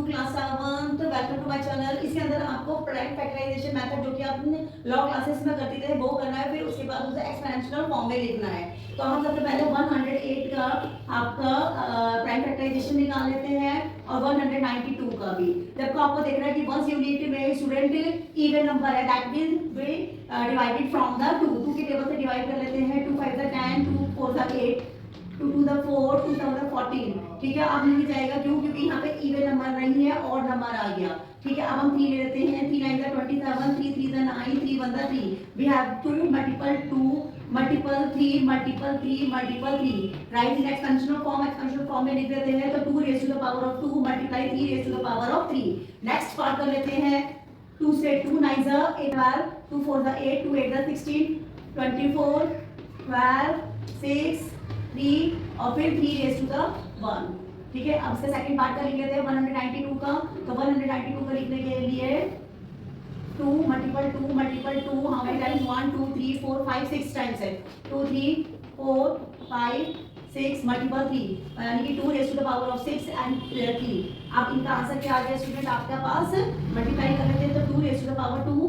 Class 7th, welcome to my channel. इसके अंदर आपको प्राइम फैक्टराइजेशन मेथड जो कि आपने लॉ क्लासेस में करते थे वो करना है, फिर उसके बाद उसे एक्सपोनेंशियल फॉर्म में लिखना है। तो हम सबसे पहले 108 का आपका प्राइम फैक्टराइजेशन निकाल लेते हैं और 192 का भी। जबकि आपको देखना है कि वंस यूनिट में स्टूडेंट इवन नंबर है, that will be divided from the 2 के टेबल से डिवाइड कर लेते हैं। 2 5 10, 2 4 8, 2 2 4, 2 7 14। ठीक है, अब नहीं जाएगा क्यों? क्योंकि यहाँ पे इवन नंबर नहीं है और नंबर आ गया। ठीक है, अब हम 3 ले लेते हैं। 3 9 27, 3 3 9, 3 1 3। We have 2 multiple 2 multiple 3 multiple 3 multiple 3। Right in expansional form में लिख देते हैं। तो 2 raise to the power of 2 multiply 3 raise to the power of 3। Next part कर लेते हैं। 2 से 2 9 8 12, 2 4 8, 2 8 16, 24, 12, 6, 3 और फिर 3 रेज़ टू द 1। ठीक है, अब से सेकंड पार्ट का लिख लेते हैं 192 का। तो 192 का लिखने के लिए 2 multiple 2 multiple 2 how many times? 1 2 3 4 5 6 times है। 2 3 4 5 6 मल्टीपल 3 यानी कि 2 raise to the power of 6 and 3। अब इनका आंसर क्या आ गया स्टूडेंट आपके पास? मल्टीप्लाई कर लेते हैं। तो 2 raise to the power 2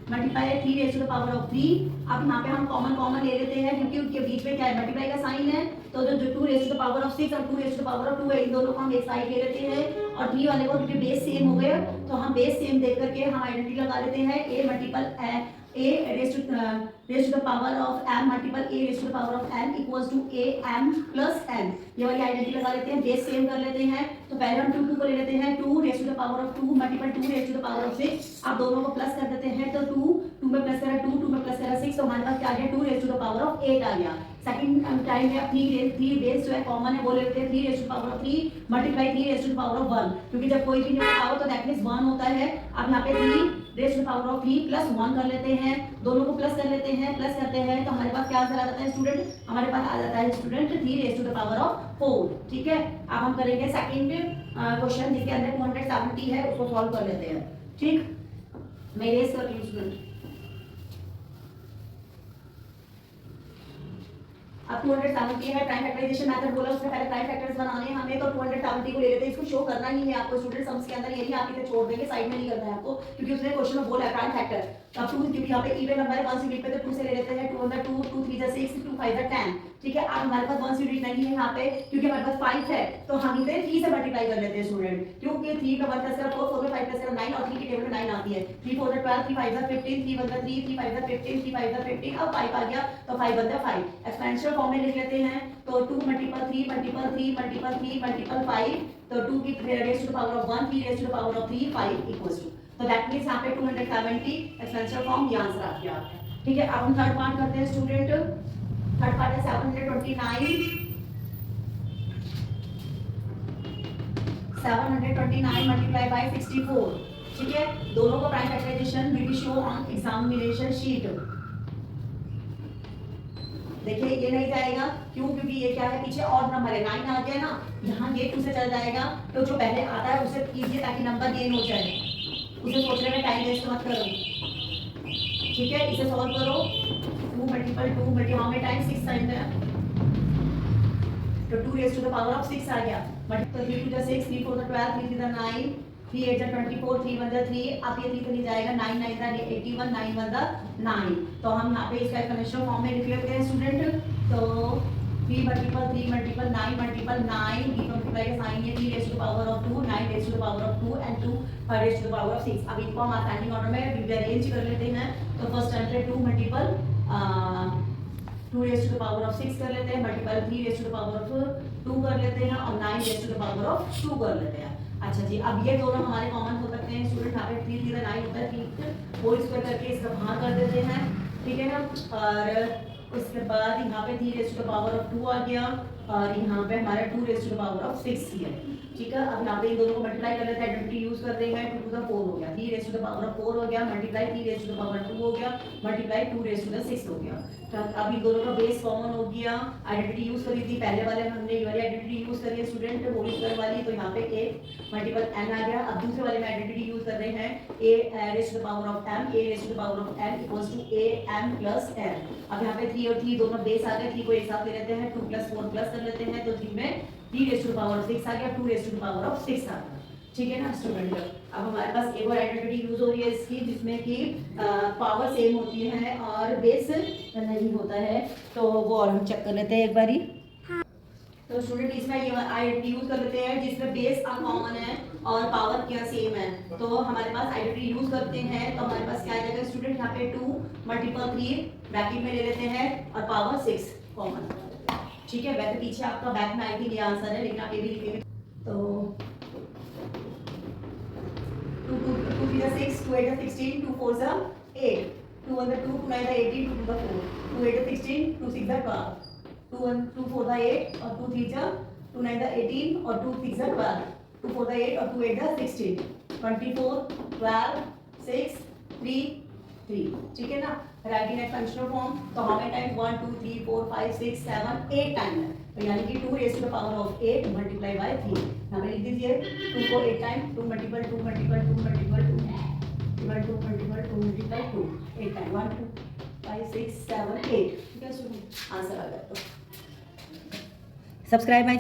multiply 3 raise to the power of 3। अब यहाँ पे हम कॉमन ले लेते हैं क्योंकि उनके बीच में क्या है? मल्टीप्लाई का साइन है। तो जो 2 raise to the power of 6 और 2 raise to the power of 2 है, इन दोनों को हम एक साइड ले लेते हैं और 3 वाले को क्योंकि बेस सेम हो गए तो हम बेस सेम देख करके हम आइडेंटिटी लगा लेते हैं। a multiple a raise to the power of m multiple a raise to the power of n equals to a m plus n। ये वाली आइडेंटिटी लगा लेते हैं, बेस सेम कर लेते हैं। तो पहले हम 2 2 को ले लेते हैं। 2 raise to the power of 2 multiple 2 raise to the power of 6। अब दोनों को प्लस कर देते हैं। तो 2 में प्लस करा 2 में प्लस करा 6, तो हमारे पास क्या आ गया? 2 raise to the power of 8 आ गया। सेकंड टाइम में 3 बेस जो है कॉमन है वो ले लेते हैं। 3 raise to the power of 3 multiply 3 raise to the power of 1, क्योंकि जब कोई भी नंबर आओ तो दैट मींस 1 होता है। अब यहाँ पे 3 raise to the power of 3 plus 1 कर लेते हैं। दोनों को प्लस कर लेते हैं, प्लस करते हैं तो हमारे पास क्या आंसर आ जाता है स्टूडेंट? हमारे पास आ जाता है student 3 raise to the power of 4। ठीक है, अब हम करेंगे सेकंड क्वेश्चन जिसके अंदर 270 है, उसको सॉल्व कर लेते हैं। ठीक, मैं रेस कर रही हूँ स्टूडेंट। अब 270 है, प्राइम फैक्टराइजेशन मेथड बोला, उसमें पहले प्राइम फैक्टर्स बनाने हैं हमें। तो 270 को ले लेते हैं। इसको शो करना ही है आपको स्टूडेंट सम्स के अंदर, यही आप इसे छोड़ देंगे, साइड में नहीं करना है आपको, क्योंकि उसने क्वेश्चन में बोला है प्राइम फैक्टर। अब 2 क्योंकि यहाँ पे इवन नंबर है, 1 यूनिट पे तो 2 से ले लेते हैं। 2 2 2 3 6, 2 5 10। ठीक है, अब हमारे पास 1 यूनिट नहीं है यहाँ पे क्योंकि हमारे पास 5 है, तो हम इसे 3 से मल्टीप्लाई कर लेते हैं स्टूडेंट, क्योंकि 3 का 1 प्लस करा 4, 4 में 5 प्लस करा 9 और 3 की टेबल में 9 आती है। 3 4 12, 3 5 15, 3 1 3, 3 5 15, 3 5 15। अब 5 आ गया तो 5 1 5 एक्सपेंशियल फॉर्म में लिख लेते हैं। तो 2 मल्टीपल 3 मल्टीपल 3 मल्टीपल 3 मल्टीपल 5। तो 2 की raise to the power of 1, 3 raise to the power of 3, 5 equals to. तो दैट मींस यहाँ पे 270 एक्सपेंशियल फॉर्म ये आंसर आ गया आपका। ठीक है, अब हम थर्ड पार्ट करते हैं स्टूडेंट। थर्ड पार्ट है 729 मल्टीप्लाई बाय 64। ठीक है, दोनों का prime factorization will be show on examination sheet. देखिए ये नहीं जाएगा, क्यों? क्योंकि ये क्या है? पीछे और नंबर है, 9 आ गया ना, यहाँ ये 2 से चल जाएगा। तो जो पहले आता है उसे कीजिए ताकि नंबर गेन हो जाए, उसे सोचने में टाइम वेस्ट मत करो। ठीक है, इसे सॉल्व करो। 2 मल्टीपल 2 मल्टीपल में टाइम 6 टाइम है, तो 2 raise to the power of 6 आ गया। मल्टीपल 3 2 6, 3 4 12, 3 3 9, 3 8 24, 3 1 3। अब ये 3 तो नहीं जाएगा, 9 9 81, 9 1 9। तो हम यहाँ पे इसका कन्वेंशनल फॉर्म में लिख लेते हैं स्टूडेंट। तो 3 मल्टीपल 9 मल्टीपल 9, ये मल्टीप्लाई का साइन है। 3 raise to the power of 2, 9 raise to the power of 2 एंड 2 raise to the power of 6। अब इनको हम असेंडिंग ऑर्डर में रीअरेंज कर लेते हैं। तो फर्स्ट टाइम पे 2 multiple 2 raise to the power of 6 कर लेते हैं, multiple 3 raise to the power of 2 कर लेते हैं और 9 raise to the power of 2 कर लेते हैं। अच्छा जी, अब ये दोनों हमारे कॉमन हो सकते हैं स्टूडेंट। यहाँ पे 3 3 9 होता है, 3 होल स्क्वायर करके इसका बाहर कर देते हैं। ठीक है ना, और उसके बाद यहाँ पे 3 raise to the power of 2 आ गया और यहाँ पे हमारा 2 raise to the power of 6 ही है। ठीक है, अब यहाँ पे इन दोनों को मल्टीप्लाई कर लेते हैं, आइडेंटिटी यूज कर देंगे। 2 टू द 4 हो गया, 3 raise to the power of 4 हो गया, multiply 3 raise to the power 2 हो गया, मल्टीप्लाई 2 रेज़ टू द 6 हो गया। तो अब इन दोनों का बेस कॉमन हो गया। आइडेंटिटी यूज करी थी पहले वाले में, हमने ये वाली आइडेंटिटी यूज करी है स्टूडेंट, होल स्क्वायर वाली। तो यहाँ पे a मल्टीपल n आ गया। अब दूसरे वाले में आइडेंटिटी यूज कर रहे हैं a raise to the power of m, a raise to the power of n equals to a m plus n। अब यहाँ पे 3 और 3 दोनों बेस आ गए, 3 को एक साथ ले लेते हैं, 2 प्लस 4 प्लस कर लेते हैं। तो 3 में 3 raise to the power of 6 आ गया, 2 raise to the power of 6 आ गया। ठीक है ना स्टूडेंट। अब हमारे पास एक और आइडेंटिटी यूज हो रही है इसकी, जिसमें कि पावर सेम होती है और बेस नहीं होता है, तो वो और हम चेक कर लेते हैं एक बारी। तो स्टूडेंट इसमें ये आइडेंटिटी यूज कर लेते हैं जिसमें बेस कॉमन है और पावर क्या सेम है। तो हमारे पास आइडेंटिटी यूज करते हैं तो हमारे पास क्या आ जाएगा स्टूडेंट, यहाँ पे 2 × 3 ब्रैकेट में ले लेते हैं और पावर 6 कॉमन। ठीक है, वैसे पीछे आपका बैक में आई थी ये आंसर है, लेकिन आप ये भी लिखेंगे तो 2 2 2 3 6 2 8 16 2 4 8 2 1 2 2 9 18 2 2 4 2 8 16 2 6 12 2 1 2 4 8 और 2 3 2 9 18 और 2 6 12 2 4 8 और 2 8 16 24 12 6 3 3। ठीक है ना, राइटिंग एट कंडीशनल फॉर्म तो हमें टाइम 1 2 3 4 5 6 7 8 टाइम है, तो यानी कि 2 raised to the power of 8 multiplied by 3। हमें लिख दीजिए 2 को 8 time 2 multiple 2 multiple 2 multiple 2 2 multiple 2 multiple 2 8 time 1 2 5 6 7 8। ठीक है स्टूडेंट, आंसर आ गया। तो सब्सक्राइब माय